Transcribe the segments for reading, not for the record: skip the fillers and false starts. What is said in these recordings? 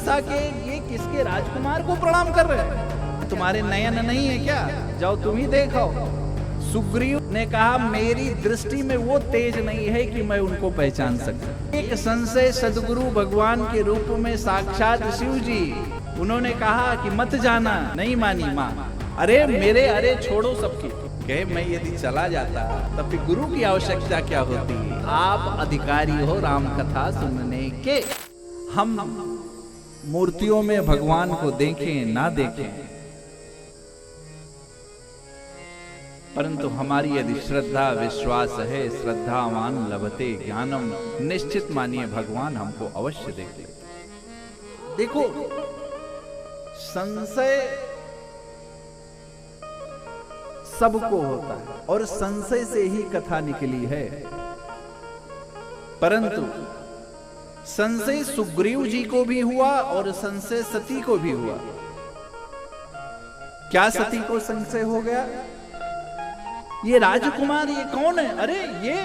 सीसा के ये किसके राजकुमार को प्रणाम कर रहे हैं? तुम्हारे नयन नहीं है क्या? जाओ तुम ही देखो। सुग्रीव ने कहा मेरी दृष्टि में वो तेज नहीं है कि मैं उनको पहचान सकूं। एक संशय सदगुरु भगवान के रूप में साक्षात शिव जी, उन्होंने कहा कि मत जाना, नहीं मानी मां। अरे मेरे अरे छोड़ो सबकी, कहे मैं यदि चला जाता तब फिर गुरु की आवश्यकता क्या होती? आप अधिकारी हो राम कथा सुनने के। हम मूर्तियों में भगवान को देखें ना देखें, परंतु हमारी यदि श्रद्धा विश्वास है, श्रद्धावान लभते ज्ञानम, निश्चित मानिए भगवान हमको अवश्य देख लेते। देखो, संशय सबको होता है और संशय से ही कथा निकली है, परंतु संशय सुग्रीव जी को भी हुआ और संशय सती को भी हुआ। क्या सती को संशय हो गया? ये राजकुमार ये कौन है? अरे ये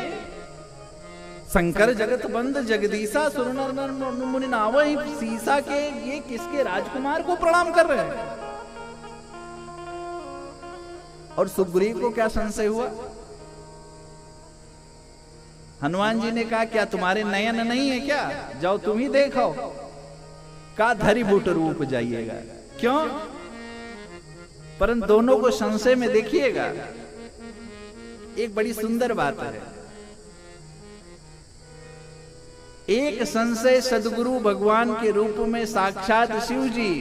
शंकर जगत बंद जगदीशा सुर नर मुनि नावहि सीसा के ये किसके राजकुमार को प्रणाम कर रहे हैं? और सुग्रीव को क्या संशय हुआ? हनुमान जी ने कहा क्या तुम्हारे नयन नहीं है क्या? जाओ तुम ही देखो। का धरिभूत रूप जाइएगा। क्यों? परंतु दोनों को संशय में देखिएगा। एक बड़ी सुंदर बात है। एक संशय सदगुरु भगवान के रूप में साक्षात शिव जी,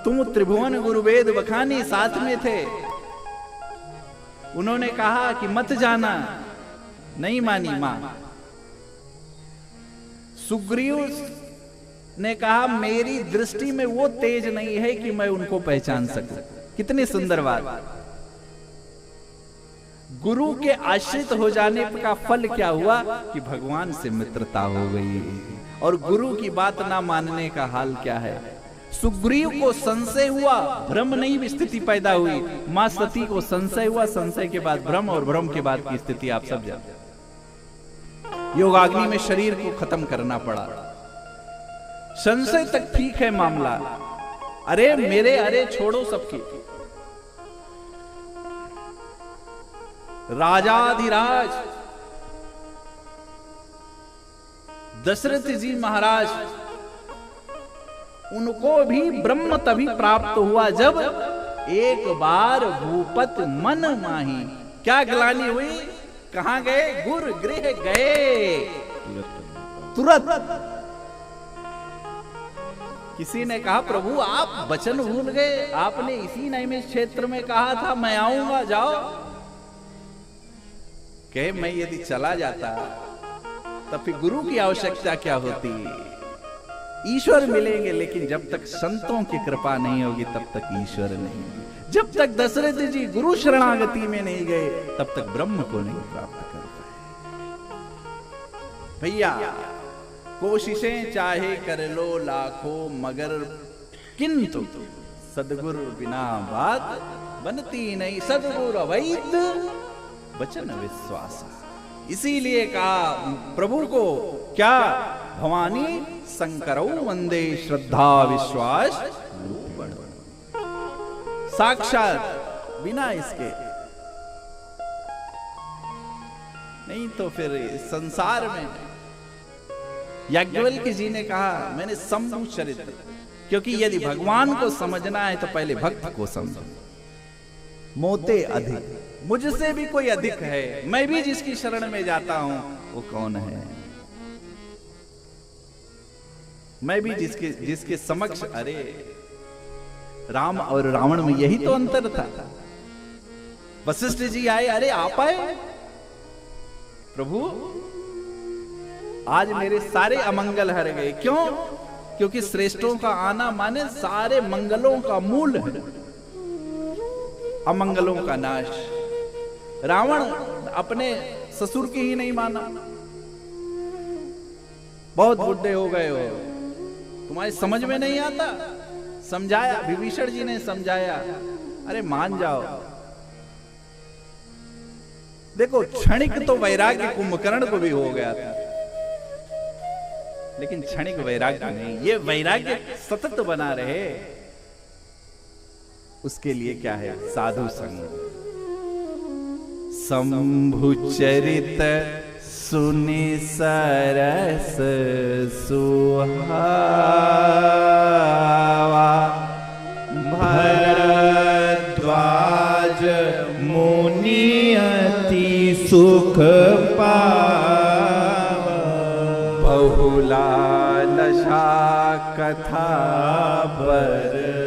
तुम त्रिभुवन गुरु वेद बखानी साथ में थे, उन्होंने कहा कि मत जाना, नहीं मानी मां। सुग्रीव ने कहा मेरी दृष्टि में वो तेज नहीं है कि मैं उनको पहचान सकूं। कितनी सुंदर बात। गुरु के आश्रित हो जाने का फल क्या हुआ कि भगवान से मित्रता हो गई। और गुरु की बात ना मानने का हाल क्या है? सुग्रीव को संशय हुआ, भ्रम नहीं स्थिति पैदा हुई। मां सती को संशय हुआ, संशय के बाद भ्रम और भ्रम के बाद की स्थिति आप सब जानते हैं। योगाग्नि में शरीर को खत्म करना पड़ा। संशय तक ठीक है मामला, अरे मेरे अरे छोड़ो सबकी। राजाधिराज दशरथ जी महाराज, उनको भी ब्रह्म तभी प्राप्त हुआ जब एक बार भूपत मन माही। क्या ग्लानि हुई? कहां गए? गुर गृह गए तुरंत। किसी ने कहा प्रभु आप वचन भूल गए, आपने इसी नैमिष क्षेत्र में कहा था मैं आऊंगा, जाओ। कहे मैं यदि चला जाता तब फिर गुरु की आवश्यकता क्या होती? ईश्वर मिलेंगे, लेकिन जब तक संतों की कृपा नहीं होगी तब तक ईश्वर नहीं। जब तक दशरथ जी गुरु शरणागति में नहीं गए तब तक ब्रह्म को नहीं प्राप्त कर पाए। भैया कोशिशें चाहे कर लो लाखों, मगर किंतु सदगुरु बिना बात बनती नहीं। सदगुरु अवैध वचन विश्वास। इसीलिए कहा प्रभु को क्या? भवानी शंकरौ वंदे श्रद्धा विश्वास। साक्षात बिना इसके नहीं तो फिर संसार में। याज्ञवल्क्य जी ने कहा मैंने शंभु चरित्र, क्योंकि यदि भगवान को समझना है तो पहले भक्त को समझो। मोते अधिक, मुझसे भी कोई अधिक है, मैं भी जिसकी शरण में जाता हूं वो कौन है? मैं भी जिसके समक्ष। अरे राम और रावण में यही तो अंतर था। वशिष्ठ जी आए, अरे आप आए प्रभु, आज मेरे सारे अमंगल हर गए। क्यों? क्योंकि श्रेष्ठों का आना माने सारे मंगलों का मूल है, अमंगलों का नाश। रावण अपने ससुर की ही नहीं माना। बहुत बुढ़े हो गए हो, तुम्हारी समझ में नहीं आता। समझाया, विभीषण जी ने समझाया, अरे मान जाओ। देखो क्षणिक तो वैराग्य कुंभकर्ण को भी हो गया था, लेकिन क्षणिक वैराग्य नहीं। ये वैराग्य सतत बना रहे, उसके लिए क्या है? साधु संग। शंभु चरित सुनि सरस सुहावा, भरद्वाज मुनि अति सुख पावा, बहुलालसा कथा बरवाड़ी,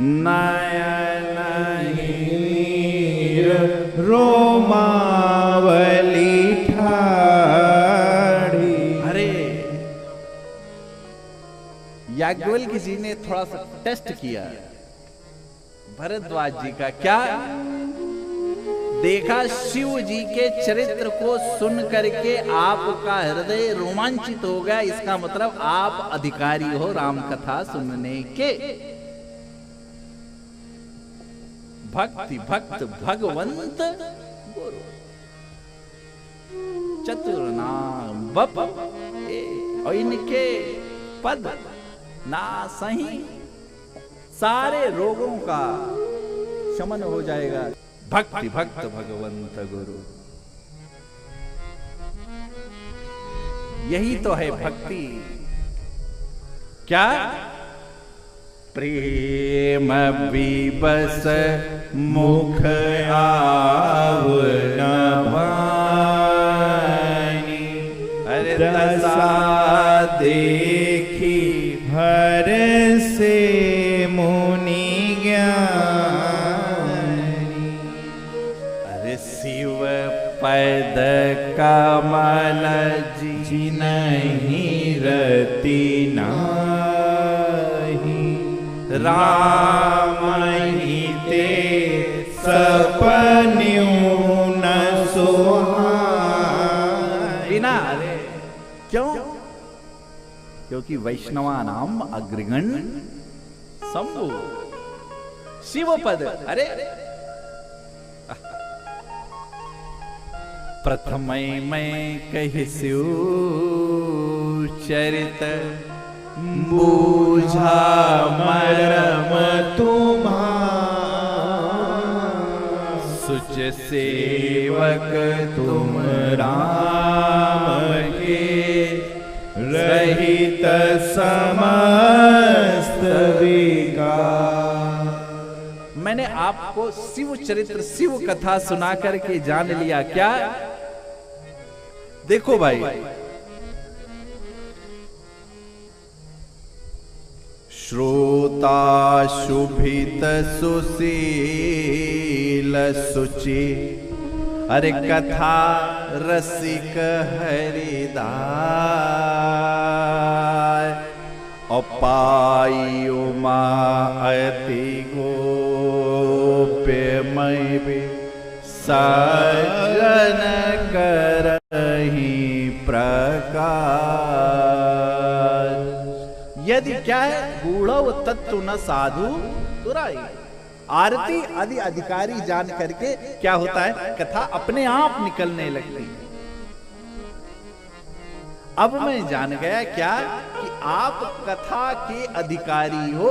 नयन हीर रोमावली ठाड़ी। अरे याज्ञवल्क्य जी ने थोड़ा सा टेस्ट किया भरद्वाज जी का। क्या देखा? शिव जी के चरित्र को सुन करके आपका हृदय रोमांचित हो गया, इसका मतलब आप अधिकारी हो राम कथा सुनने के। भक्ति भक्त भगवंत गुरु चतुर नाम बप, और इनके पद ना सही सारे रोगों का शमन हो जाएगा। भक्ति भक्त भगवंत गुरु, यही तो है भक्ति। क्या? प्रेम विबस मुख आवरण भानी, अरे दशा देखी हर से मुनि ज्ञानी, अरे शिव पद कमल जी नहीं रति नाही, राम ही ते सपन्यों न सोहाई। बिना क्यों? क्योंकि वैष्णवा नाम अग्रगण शंभु शिव पद। अरे प्रथम मैं कही शिव चरित, बूझा मरम तुम्हारा, सुच सेवक तुम राम के, रहित समस्त विकार। मैंने आपको शिव चरित्र शिव कथा सुना करके जान लिया। क्या? देखो भाई, श्रोता शुभित सुशील सुचि, अरे कथा रसिक हरिदाय, अपाई उमा अति गोप्यमय सजन करहि प्रकाश। यदि क्या है? गूढ़व तत्व न साधु तुराई। आरती आदि अधिकारी जान करके क्या होता है? कथा अपने आप निकलने लगती। अब मैं जान गया क्या कि आप कथा के अधिकारी हो,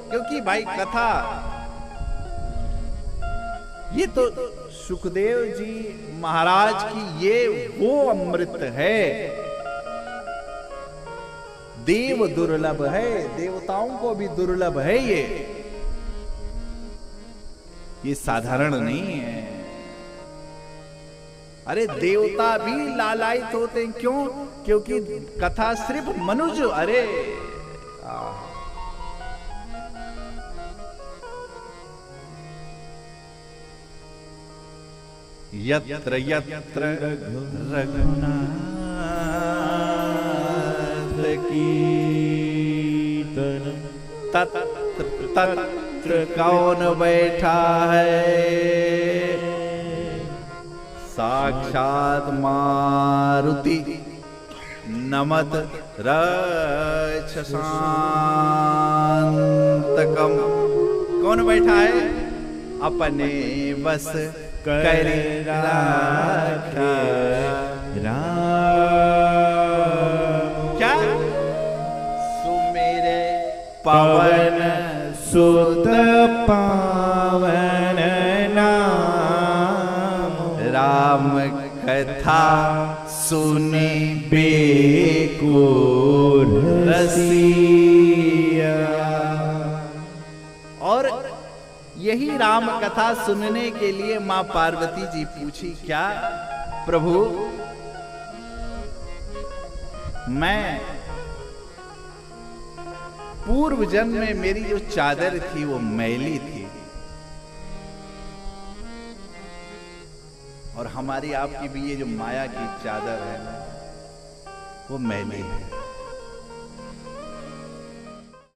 क्योंकि भाई कथा ये तो सुखदेव जी महाराज की ये वो अमृत है, देव दुर्लभ है, देवताओं को भी दुर्लभ है। ये साधारण नहीं है। अरे देवता भी लालायित होते हैं। क्यों? क्योंकि कथा सिर्फ मनुष्य, अरे यत्र यत्र रघुनाथ कीर्तन, तत्र तत्र कौन बैठा है? साक्षात मारुति नमत रक्षसांतकम। कौन बैठा है? अपने बस कर राखा राम। पवन सुत पावन नाम, राम कथा सुने बेकुर रसिया। और यही राम कथा सुनने के लिए मां पार्वती जी पूछी, क्या प्रभु मैं पूर्व जन्म में मेरी जो चादर थी वो मैली थी, और हमारी आपकी भी ये जो माया की चादर है वो मैली है।